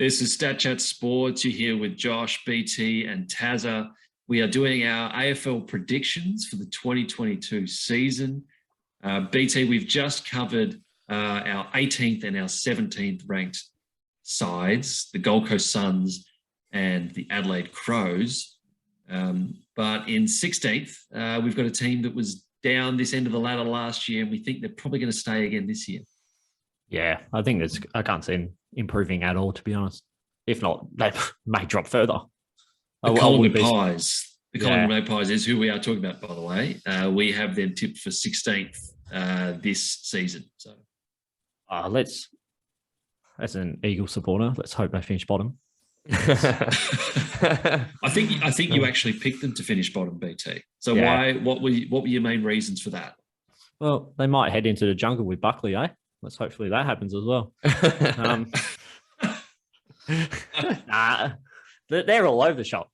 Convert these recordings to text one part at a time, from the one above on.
This is Stat Chat Sports. You're here with Josh, BT, and Tazza. We are doing our AFL predictions for the 2022 season. BT, we've just covered our 18th and our 17th ranked sides, the Gold Coast Suns and the Adelaide Crows. But in 16th, we've got a team that was down this end of the ladder last year, and we think they're probably going to stay again this year. Yeah, I think I can't see them improving at all, to be honest. If not, they may drop further. The Collingwood Pies. The Collingwood Magpies is who we are talking about, by the way. We have them tipped for 16th this season. So, as an Eagle supporter, let's hope they finish bottom. I think you actually picked them to finish bottom, BT. So why? What were your main reasons for that? Well, they might head into the jungle with Buckley, eh? Let's hopefully that happens as well. They're all over the shop.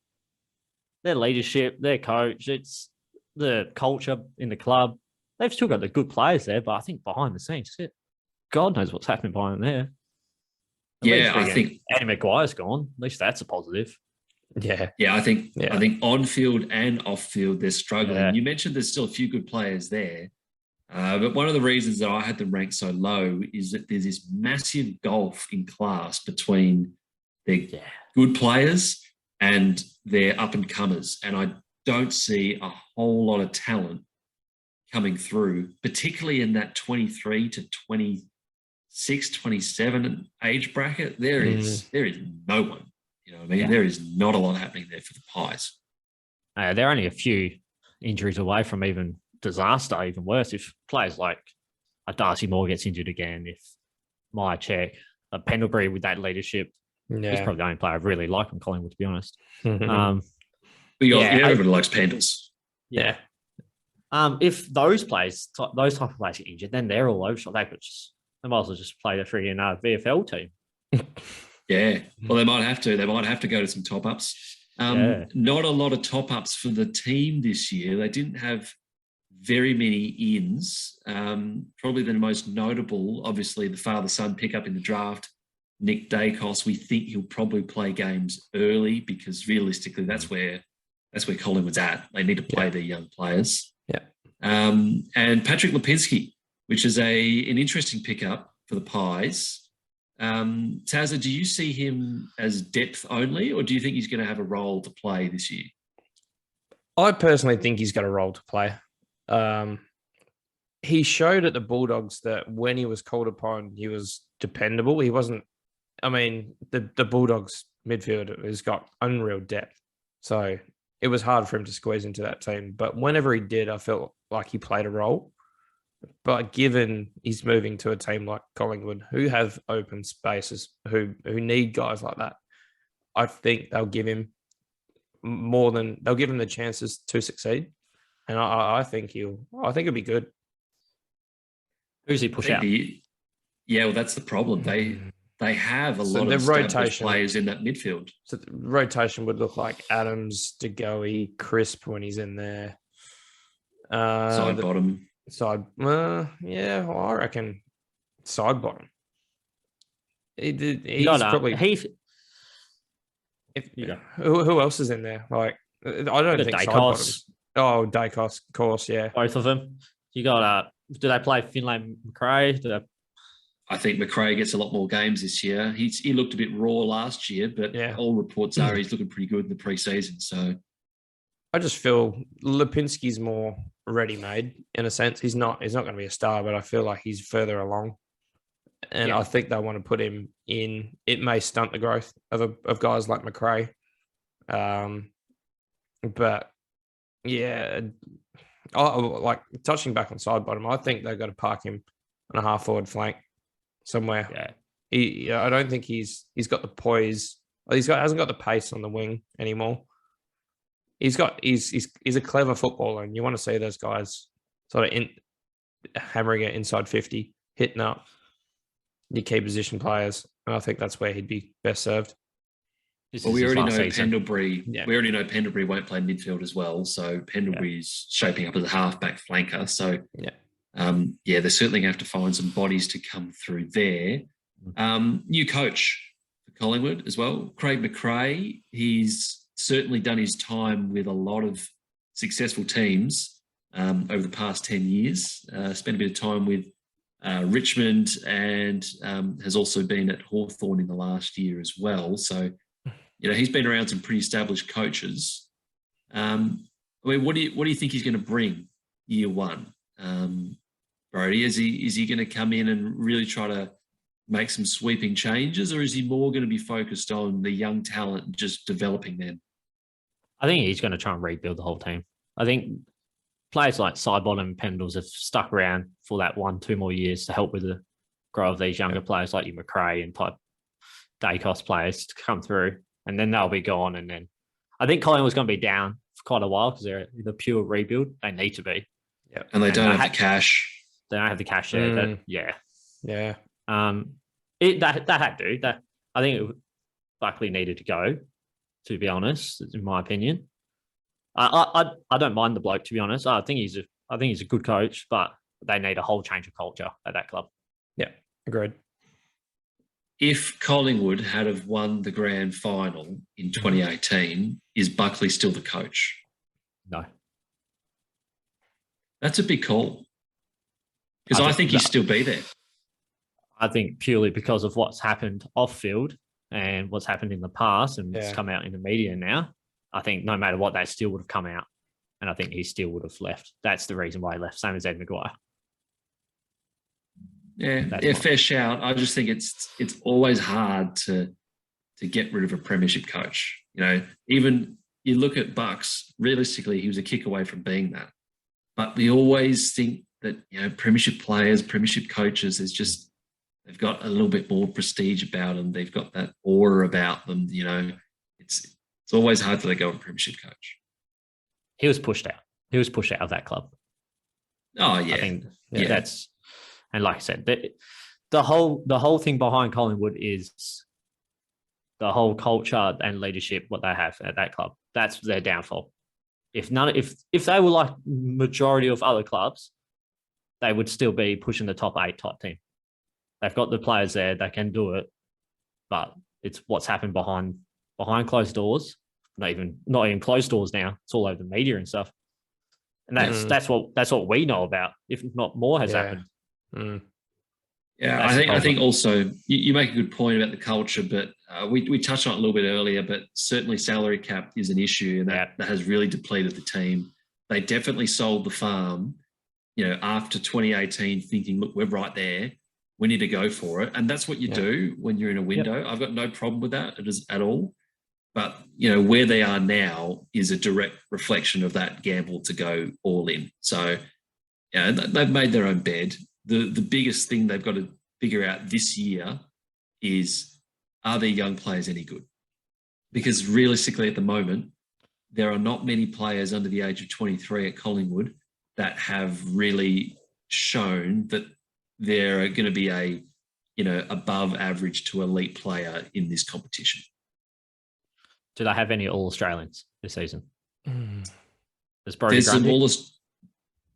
Their leadership, their coach, it's the culture in the club. They've still got the good players there, but I think behind the scenes, God knows what's happening behind there. I think Eddie McGuire's gone. At least that's a positive. Yeah, I think on field and off field they're struggling. Yeah. You mentioned there's still a few good players there. But one of the reasons that I had them ranked so low is that there's this massive gulf in class between their good players and their up-and-comers. And I don't see a whole lot of talent coming through, particularly in that 23 to 26, 27 age bracket. There is no one. You know what I mean? Yeah. There is not a lot happening there for the Pies. They're only a few injuries away from even disaster, even worse. If players like a Darcy Moore gets injured again, if Myercheck, a Pendlebury with that leadership, he's probably the only player I really like from Collingwood, to be honest. Everybody likes Pendles. Yeah. If those type of players get injured, then they're all over. They might as well just play the freaking VFL team. Yeah. Well, they might have to. They might have to go to some top-ups. Not a lot of top-ups for the team this year. They didn't have very many ins. Probably the most notable, obviously, the father-son pickup in the draft, Nick Daicos. We think he'll probably play games early because realistically, that's where Collingwood's at. They need to play their young players. Yeah. And Patrick Lipinski, which is an interesting pickup for the Pies. Tazza, do you see him as depth only, or do you think he's going to have a role to play this year? I personally think he's got a role to play. He showed at the Bulldogs that when he was called upon, he was dependable. He wasn't. I mean, the Bulldogs midfield has got unreal depth, so it was hard for him to squeeze into that team. But whenever he did, I felt like he played a role. But given he's moving to a team like Collingwood, who have open spaces, who need guys like that, I think they'll give him the chances to succeed. And I think it'll be good. Who's he push out? Well, that's the problem. They have a lot of established players in that midfield. So the rotation would look like Adams, De Goey, Crisp when he's in there. Side bottom. I reckon side bottom. Who else is in there? Like, I don't think side bottom. Oh, Daicos, of course, yeah. Both of them. You got do they play Finlay Macrae? I think Macrae gets a lot more games this year. He looked a bit raw last year, but all reports are he's looking pretty good in the preseason. So I just feel Lipinski's more ready-made in a sense. He's not going to be a star, but I feel like he's further along. And I think they want to put him in. It may stunt the growth of guys like Macrae. But yeah, like touching back on side bottom, I think they've got to park him on a half forward flank somewhere. Yeah. I don't think he's got the poise. Hasn't got the pace on the wing anymore. He's a clever footballer, and you want to see those guys sort of hammering it inside 50, hitting up your key position players, and I think that's where he'd be best served. Well, we already know Pendlebury. Yeah. We already know Pendlebury won't play midfield as well, so Pendlebury's shaping up as a halfback flanker. So they're certainly going to have to find some bodies to come through there. New coach for Collingwood as well. Craig McRae, he's certainly done his time with a lot of successful teams over the past 10 years. Spent a bit of time with Richmond and has also been at Hawthorn in the last year as well. So, he's been around some pretty established coaches. What do you think he's going to bring year one? Brody, is he going to come in and really try to make some sweeping changes, or is he more going to be focused on the young talent and just developing them? I think he's going to try and rebuild the whole team. I think players like Sidebottom and Pendles have stuck around for that 1-2 more years to help with the growth of these younger players like your Macrae and type Daicos players to come through, and then they'll be gone. And then I think Collingwood's going to be down for quite a while because they're the pure rebuild. They need to be. Yeah, and they don't have the cash. They don't have the cash there. Yeah. That had to. That I think Buckley needed to go. To be honest, in my opinion, I don't mind the bloke. To be honest, I think he's a good coach, but they need a whole change of culture at that club. Yeah, agreed. If Collingwood had have won the grand final in 2018, is Buckley still the coach? No. That's a big call. Because I think he'd still be there. I think purely because of what's happened off field and what's happened in the past and it's come out in the media now, I think no matter what, that still would have come out. And I think he still would have left. That's the reason why he left, same as Ed Maguire. Yeah, fair shout. I just think it's always hard to get rid of a premiership coach. Even you look at Bucks, realistically, he was a kick away from being that. But we always think that, premiership players, premiership coaches, they've got a little bit more prestige about them. They've got that aura about them. It's always hard to let go of a premiership coach. He was pushed out. He was pushed out of that club. Oh, yeah. I think that's, and like I said, the whole thing behind Collingwood is the whole culture and leadership, what they have at that club. That's their downfall. If they were like majority of other clubs, they would still be pushing the top 8 type team. They've got the players there, they can do it, but it's what's happened behind closed doors. Not even closed doors now. It's all over the media and stuff. And that's what we know about. If not more has happened. Mm. Yeah, I think also you make a good point about the culture, but we touched on it a little bit earlier, but certainly salary cap is an issue, and that has really depleted the team. They definitely sold the farm, after 2018, thinking, look, we're right there. We need to go for it. And that's what you do when you're in a window. Yep. I've got no problem with that at all. But, where they are now is a direct reflection of that gamble to go all in. So, they've made their own bed. The biggest thing they've got to figure out this year is, are their young players any good? Because realistically at the moment, there are not many players under the age of 23 at Collingwood that have really shown that they're going to be a, above average to elite player in this competition. Do they have any All-Australians this season? There's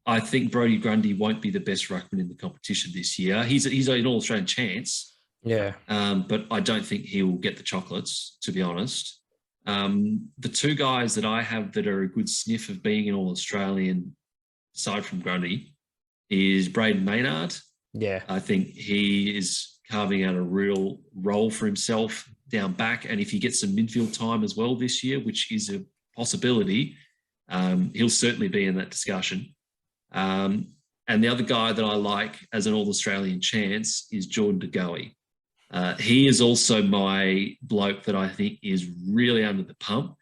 I think Brodie Grundy won't be the best ruckman in the competition this year. He's an All-Australian chance. Yeah. But I don't think he will get the chocolates, to be honest. The two guys that I have that are a good sniff of being an All-Australian, aside from Grundy, is Braden Maynard. Yeah. I think he is carving out a real role for himself down back. And if he gets some midfield time as well this year, which is a possibility, he'll certainly be in that discussion. And the other guy that I like as an All-Australian chance is Jordan De Goey. He is also my bloke that I think is really under the pump.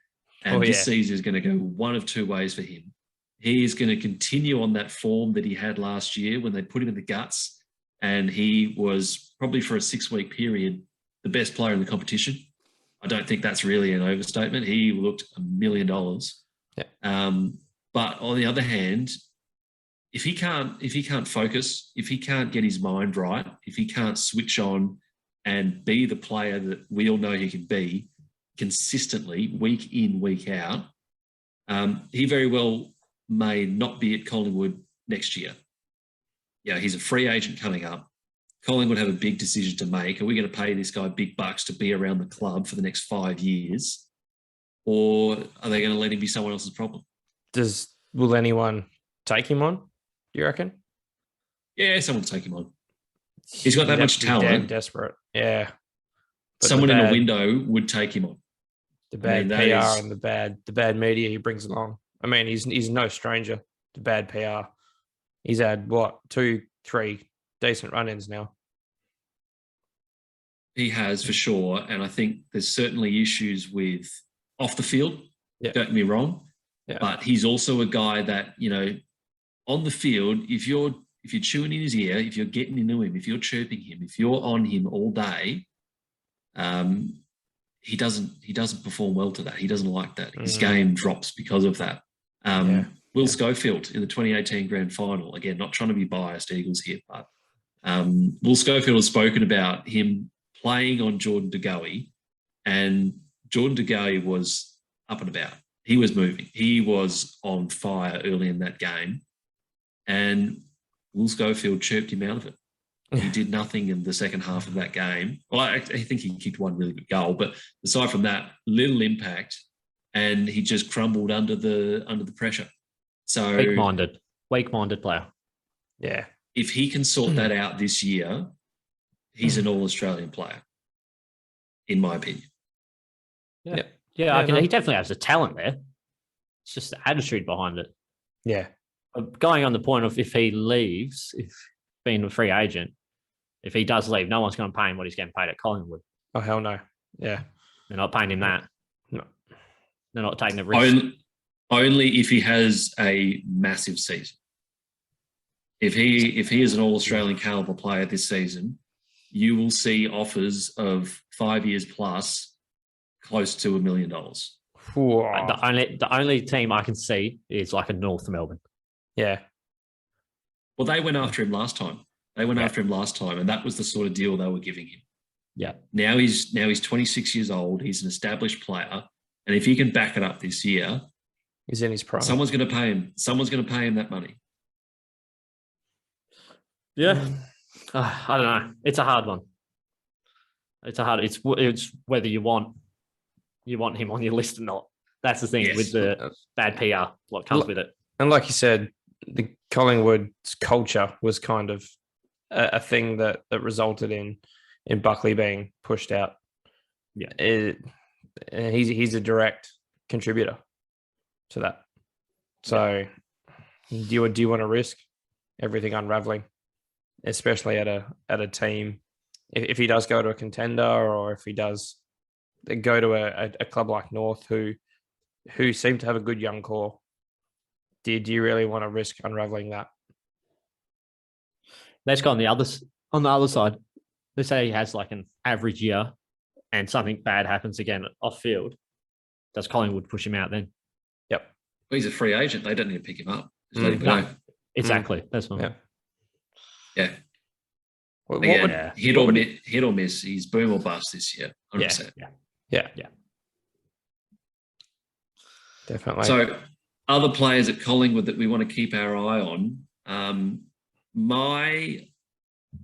And this season is going to go one of two ways for him. He is going to continue on that form that he had last year when they put him in the guts. And he was probably for a 6-week period the best player in the competition. I don't think that's really an overstatement. He looked $1 million. Yeah. But on the other hand, if he can't focus, if he can't get his mind right, if he can't switch on and be the player that we all know he can be consistently, week in, week out, he very well may not be at Collingwood next year. Yeah, he's a free agent coming up. Collingwood have a big decision to make. Are we going to pay this guy big bucks to be around the club for the next 5 years? Or are they going to let him be someone else's problem? Will anyone take him on, do you reckon? Yeah, someone will take him on. He's got that much talent. Damn desperate. Yeah. But someone in a window would take him on. The bad PR and the bad media he brings along. I mean, he's no stranger to bad PR. He's had, 2, 3 decent run-ins now. He has, for sure. And I think there's certainly issues with off the field. Yeah. Don't get me wrong. Yeah. But he's also a guy that, on the field, if you're chewing in his ear, if you're getting into him, if you're chirping him, if you're on him all day, he doesn't perform well to that. He doesn't like that. His game drops because of that. Will Schofield in the 2018 grand final, again, not trying to be biased Eagles here, but Will Schofield has spoken about him playing on Jordan De Goey, and Jordan De Goey was up and about. He was moving. He was on fire early in that game, and Will Schofield chirped him out of it. He did nothing in the second half of that game. Well, I think he kicked one really good goal, but aside from that, little impact, and he just crumbled under the pressure. So weak-minded player. Yeah. If he can sort that out this year, he's an all-Australian player, in my opinion. Yeah. He definitely has the talent there. It's just the attitude behind it. Yeah. Going on the point of if he leaves, if being a free agent, if he does leave, no one's going to pay him what he's getting paid at Collingwood. Oh, hell no. Yeah. They're not paying him that. No. They're not taking the risk. Only if he has a massive season. If he is an all-Australian caliber player this season, you will see offers of 5 years plus close to $1 million. The only team I can see is like a North Melbourne. Yeah. Well, they went after him last time. And that was the sort of deal they were giving him. Yeah. Now he's 26 years old. He's an established player, and if he can back it up this year, he's in his prime. Someone's going to pay him. Someone's going to pay him that money. Yeah. I don't know. It's a hard one. It's whether you want him on your list or not. That's the thing with the bad PR, what comes with it. And like you said, the Collingwood's culture was kind of a thing that resulted in Buckley being pushed out. Yeah. He's a direct contributor to that. So do you want to risk everything unraveling, especially at a team, if he does go to a contender, or if he does go to a club like North who seem to have a good young core? Do you really want to risk unraveling that? Let's go on the other side. Let's say he has like an average year and something bad happens again off field. Does Collingwood push him out then? Yep. Well, he's a free agent. They don't need to pick him up. Just let him No, go. exactly. That's one. Yeah. Hit or miss. He's boom or bust this year. 100%. Yeah. Definitely. So other players at Collingwood that we want to keep our eye on. I'm not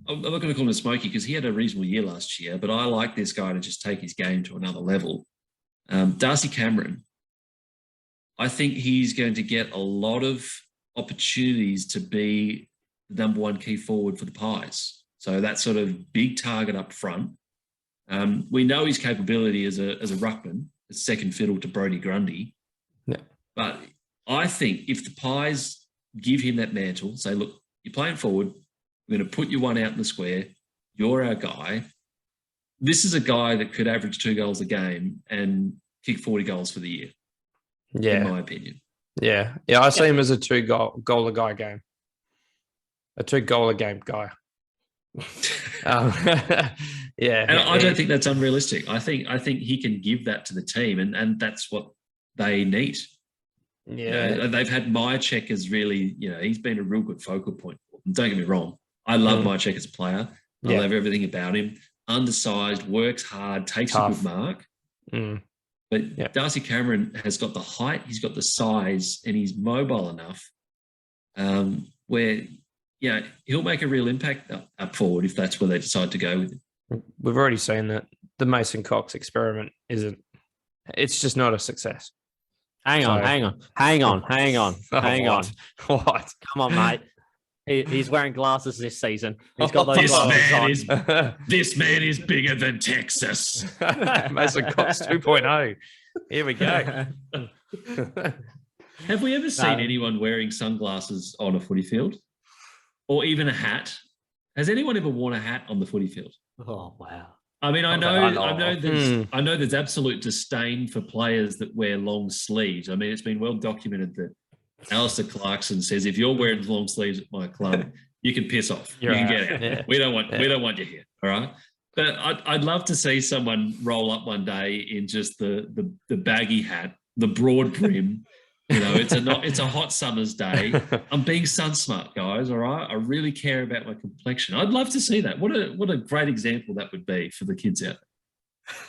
going to call him a smoky because he had a reasonable year last year, but I like this guy to just take his game to another level. Darcy Cameron. I think he's going to get a lot of opportunities to be the number one key forward for the Pies. So that sort of big target up front. We know his capability as a ruckman, a second fiddle to Brodie Grundy. Yeah. But I think if the Pies give him that mantle, say, look, you're playing forward, we're going to put you one out in the square, you're our guy. This is a guy that could average 2 goals a game and kick 40 goals for the year, in my opinion. Yeah. I see him as a 2-goal a guy game. A 2-goal a game guy. Yeah. And I don't think that's unrealistic. I think he can give that to the team, and that's what they need. Yeah. They've had Myercheck as really, he's been a real good focal point. Don't get me wrong. I love Myercheck as a player. I love everything about him. Undersized, works hard, takes a good mark. But Darcy Cameron has got the height, he's got the size, and he's mobile enough where, he'll make a real impact up forward if that's where they decide to go with him. We've already seen that the Mason Cox experiment it's just not a success. Hang on. What? Come on, mate. He's wearing glasses this season. He's got those this man is bigger than Texas. Mason Cox 2.0. Here we go. Have we ever seen anyone wearing sunglasses on a footy field? Or even a hat? Has anyone ever worn a hat on the footy field? Oh, wow. I mean, I know there's absolute disdain for players that wear long sleeves. I mean, it's been well documented that Alistair Clarkson says, if you're wearing long sleeves at my club, you can piss off. You can get out. Yeah. We don't want you here. All right. But I'd love to see someone roll up one day in just the baggy hat, the broad brim. You know, it's a hot summer's day. I'm being sun smart, guys. All right. I really care about my complexion. I'd love to see that. What a great example that would be for the kids out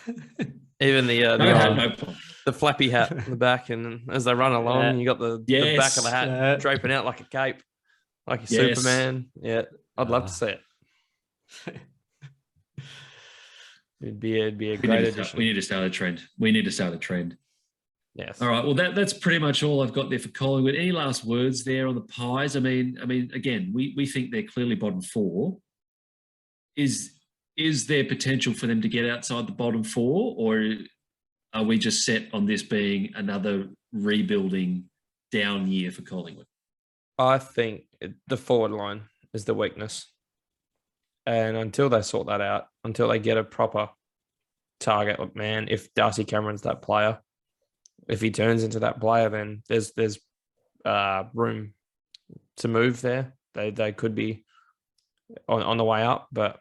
there. Even the flappy hat in the back, and as they run along, you got the back of the hat draping out like a cape, like a Superman. Yeah, I'd love to see it. It'd be a great addition. We need to start a trend. Yes. All right. Well, that's pretty much all I've got there for Collingwood. Any last words there on the Pies? I mean, again, we think they're clearly bottom four. Is there potential for them to get outside the bottom four, or are we just set on this being another rebuilding down year for Collingwood? I think the forward line is the weakness. And until they sort that out, until they get a proper target, look, man, if Darcy Cameron's that player, if he turns into that player, then there's room to move there. They could be on the way up, but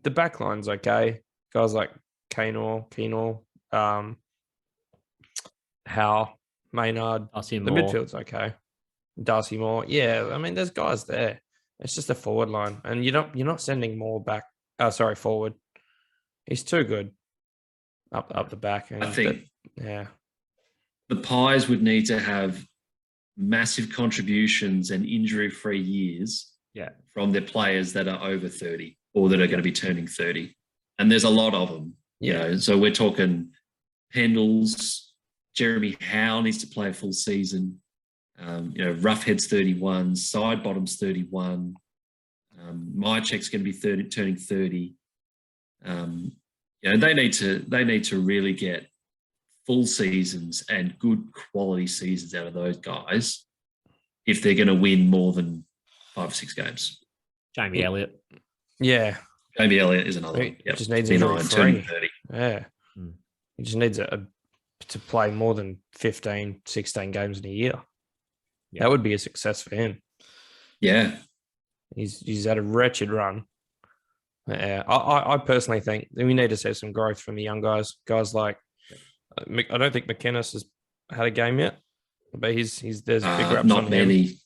the back line's okay. Guys like Quaynor, Howe, Maynard, Darcy the midfield's okay. Darcy Moore, yeah. I mean, there's guys there. It's just a forward line, and you're not sending Moore back. Forward. He's too good up the back. And I think the Pies would need to have massive contributions and injury-free years from their players that are over 30 or that are going to be turning 30. And there's a lot of them. You know, so we're talking Pendles, Jeremy Howe needs to play a full season. Roughhead's 31, Sidebottom's 31. Mycheck's going to be turning 30. They need to really get full seasons and good quality seasons out of those guys if they're going to win more than 5 or 6 games. Jamie Elliot. Yeah. Jamie Elliot is another one. Just needs turning 30. Yeah. He just needs to play more than 15, 16 games in a year. Yeah. That would be a success for him. Yeah. He's had a wretched run. I personally think that we need to see some growth from the young guys. Guys like, I don't think McInness has had a game yet, but there's big raps not on many.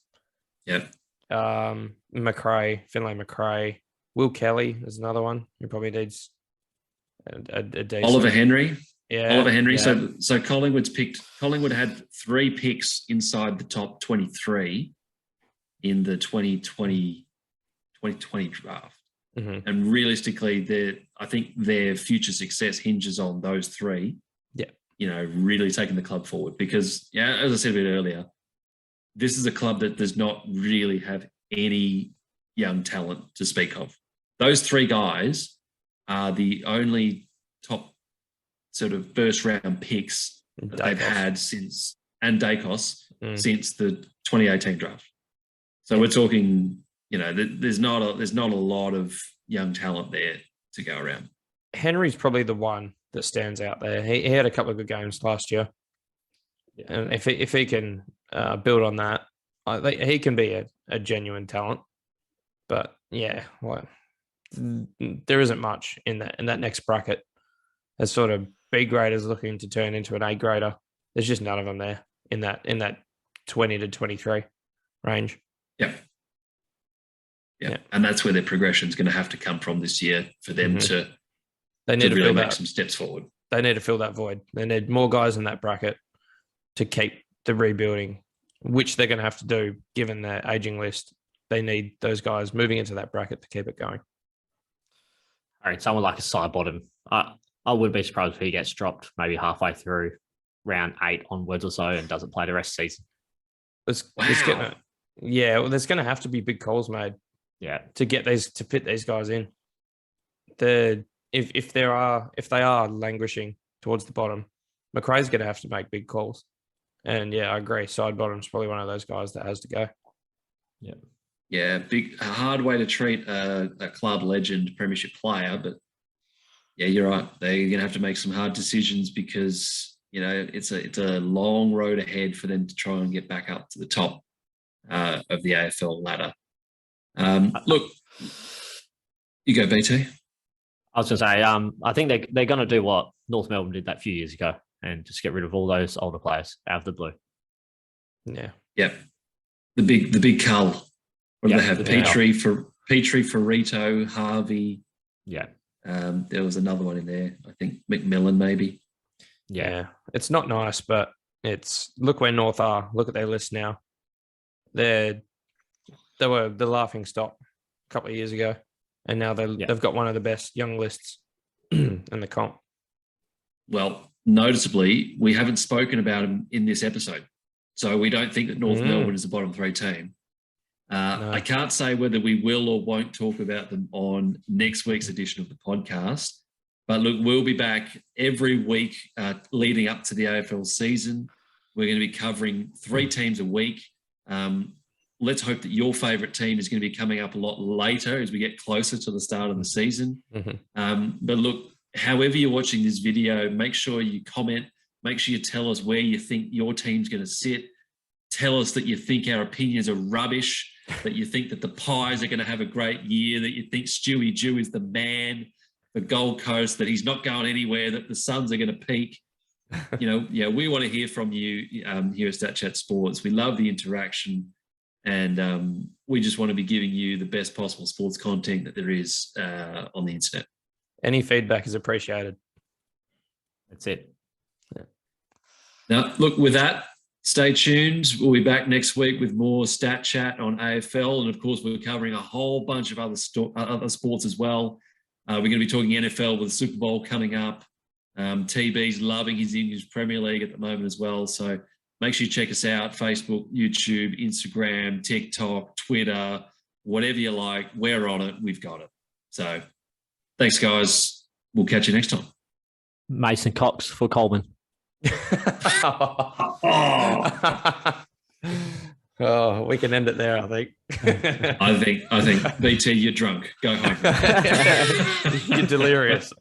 Him. Yep. Finlay Macrae, Will Kelly is another one who probably needs a decent. Oliver Henry. Yeah. Oliver Henry. Yeah. So Collingwood had 3 picks inside the top 23 in the 2020 draft. Mm-hmm. And realistically, I think their future success hinges on those 3. Yeah. Really taking the club forward because, as I said a bit earlier, this is a club that does not really have any young talent to speak of. Those 3 guys are the only top sort of first round picks that they've had since Daicos since the 2018 draft. So we're talking, there's not a lot of young talent there to go around. Henry's probably the one that stands out there. He had a couple of good games last year. Yeah. And if he can build on that, he can be a genuine talent. But there isn't much in that next bracket. As sort of B graders looking to turn into an A grader. There's just none of them there in that 20 to 23 range. Yeah. And that's where their progression is going to have to come from this year for them to really make some steps forward. They need to fill that void. They need more guys in that bracket to keep the rebuilding, which they're going to have to do given their aging list they need those guys moving into that bracket to keep it going. All right, someone like a side bottom. I wouldn't be surprised if he gets dropped maybe halfway through round 8 onwards or so and doesn't play the rest of the season. There's going to have to be big calls made. Yeah, to fit these guys in. If they are languishing towards the bottom, Macrae's going to have to make big calls. And yeah, I agree. Side bottom's probably one of those guys that has to go. Yeah. Yeah, a hard way to treat a club legend premiership player, but yeah, you're right. They're going to have to make some hard decisions because, you know, it's a long road ahead for them to try and get back up to the top of the AFL ladder. Look, you go, BT. I was going to say, I think they're going to do what North Melbourne did that few years ago and just get rid of all those older players out of the blue. Yeah. Yep. The big cull. What do they have? Petrie, Ferrito, Harvey. Yeah. There was another one in there. I think McMillan maybe. Yeah. It's not nice, but look where North are. Look at their list now. They were the laughing stock a couple of years ago, and now they've got one of the best young lists in the comp. Well, noticeably, we haven't spoken about them in this episode, so we don't think that North Melbourne is a bottom 3 team. No. I can't say whether we will or won't talk about them on next week's edition of the podcast. But look, we'll be back every week leading up to the AFL season. We're going to be covering 3 teams a week. Let's hope that your favourite team is going to be coming up a lot later as we get closer to the start of the season. Mm-hmm. But look, however you're watching this video, make sure you comment. Make sure you tell us where you think your team's going to sit. Tell us that you think our opinions are rubbish, that you think that the Pies are going to have a great year, that you think Stewie Jew is the man for Gold Coast, that he's not going anywhere, that the Suns are going to peak. You know, yeah, we want to hear from you here at Stat Chat Sports. We love the interaction, and we just want to be giving you the best possible sports content that there is on the internet. Any feedback is appreciated. That's it. Yeah. Now, look, with that, stay tuned. We'll be back next week with more Stat Chat on AFL. And, of course, we're covering a whole bunch of other sports as well. We're going to be talking NFL with the Super Bowl coming up. TB's loving his English Premier League at the moment as well. So make sure you check us out, Facebook, YouTube, Instagram, TikTok, Twitter, whatever you like. We're on it. We've got it. So thanks, guys. We'll catch you next time. Mason Cox for Coleman. Oh, we can end it there, I think. I think BT, you're drunk. Go home. You're delirious.